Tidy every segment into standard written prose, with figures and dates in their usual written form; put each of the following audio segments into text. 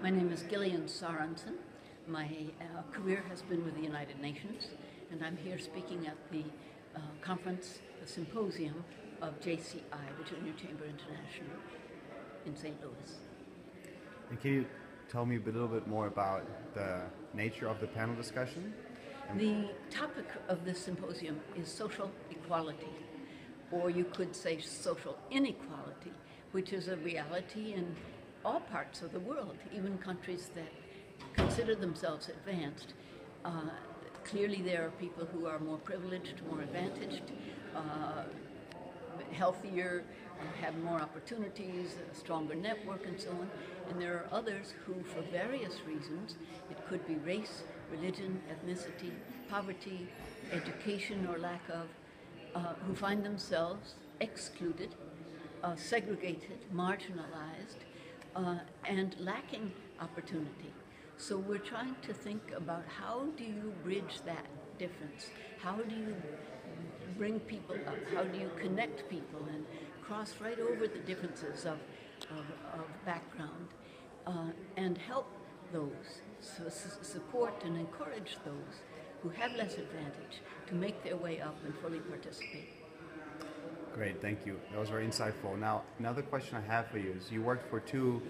My name is Gillian Sorensen. My career has been with the United Nations, and I'm here speaking at the conference, the symposium of JCI, the Junior Chamber International, in St. Louis. And can you tell me a little bit more about the nature of the panel discussion? The topic of this symposium is social equality, or you could say social inequality, which is a reality in all parts of the world, even countries that consider themselves advanced. Clearly there are people who are more privileged, more advantaged, healthier, have more opportunities, a stronger network and so on. And there are others who, for various reasons, it could be race, religion, ethnicity, poverty, education or lack of, who find themselves excluded, segregated, marginalized, and lacking opportunity. So we're trying to think about how do you bridge that difference? How do you bring people up? How do you connect people and cross right over the differences of background and help those, support and encourage those who have less advantage to make their way up and fully participate. Great, thank you. That was very insightful. Now, another question I have for you is you worked for two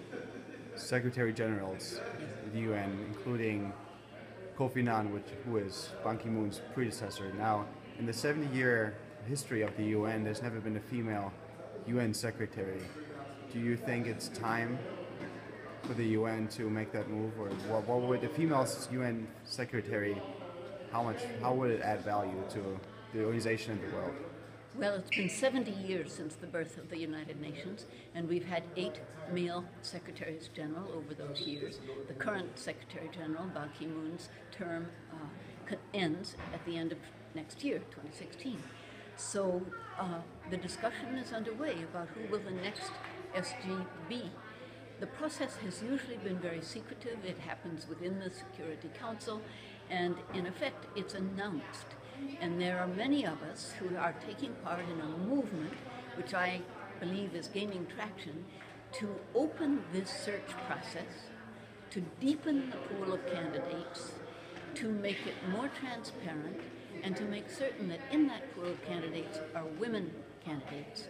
Secretary Generals of the UN, including Kofi Annan, who is Ban Ki-moon's predecessor. Now, in the 70-year history of the UN, there's never been a female UN secretary. Do you think it's time for the UN to make that move, or what would the female UN secretary? How would it add value to the organization and the world? Well, it's been 70 years since the birth of the United Nations, and we've had 8 male Secretaries General over those years. The current Secretary General, Ban Ki-moon's term ends at the end of next year, 2016. So the discussion is underway about who will the next SG be. The process has usually been very secretive. It happens within the Security Council, and in effect, it's announced. And there are many of us who are taking part in a movement, which I believe is gaining traction, to open this search process, to deepen the pool of candidates, to make it more transparent, and to make certain that in that pool of candidates are women candidates.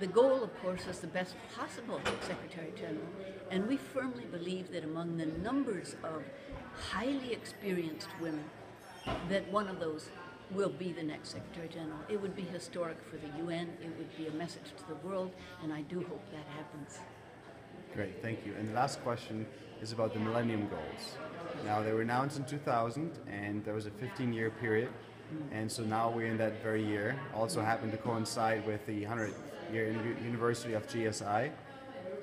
The goal, of course, is the best possible Secretary General, and we firmly believe that among the numbers of highly experienced women, that one of those will be the next Secretary General. It would be historic for the UN, it would be a message to the world, and I do hope that happens. Great, thank you. And the last question is about the Millennium Goals. Now, they were announced in 2000, and there was a 15-year period, and so now we're in that very year. Also happened to coincide with the 100-year anniversary of JCI.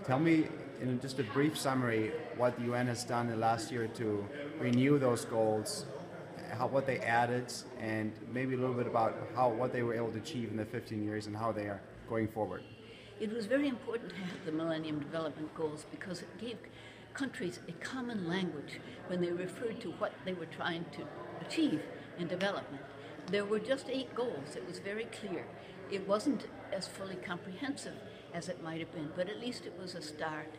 Tell me, in just a brief summary, what the UN has done in the last year to renew those goals, what they added, and maybe a little bit about what they were able to achieve in the 15 years and how they are going forward. It was very important to have the Millennium Development Goals because it gave countries a common language when they referred to what they were trying to achieve in development. There were just 8 goals. It was very clear. It wasn't as fully comprehensive as it might have been, but at least it was a start.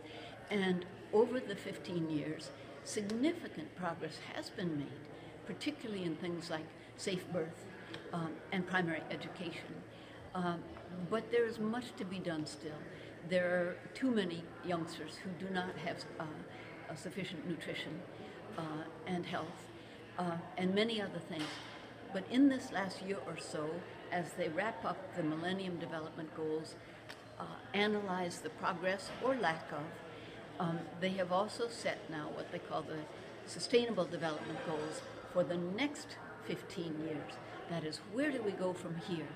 And over the 15 years, significant progress has been made, particularly in things like safe birth and primary education. But there is much to be done still. There are too many youngsters who do not have sufficient nutrition and health and many other things. But in this last year or so, as they wrap up the Millennium Development Goals, analyze the progress or lack of, they have also set now what they call the Sustainable Development Goals for the next 15 years. That is, where do we go from here?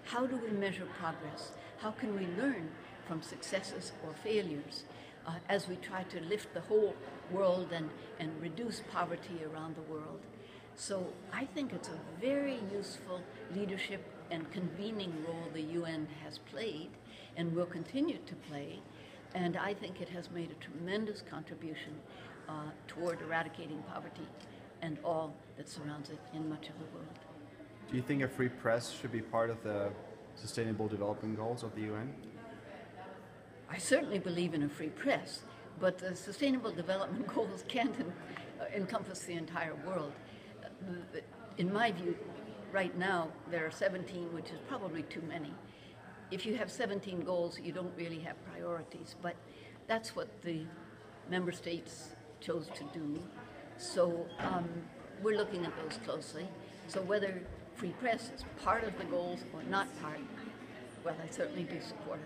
How do we measure progress? How can we learn from successes or failures as we try to lift the whole world and reduce poverty around the world? So I think it's a very useful leadership and convening role the UN has played and will continue to play. And I think it has made a tremendous contribution toward eradicating poverty and all that surrounds it in much of the world. Do you think a free press should be part of the Sustainable Development Goals of the UN? I certainly believe in a free press, But the Sustainable Development Goals can't encompass the entire world. In my view, right now, there are 17, which is probably too many. If you have 17 goals, you don't really have priorities, but that's what the member states chose to do. So we're looking at those closely. So whether free press is part of the goals or not part, well, I certainly do support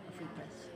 a free press.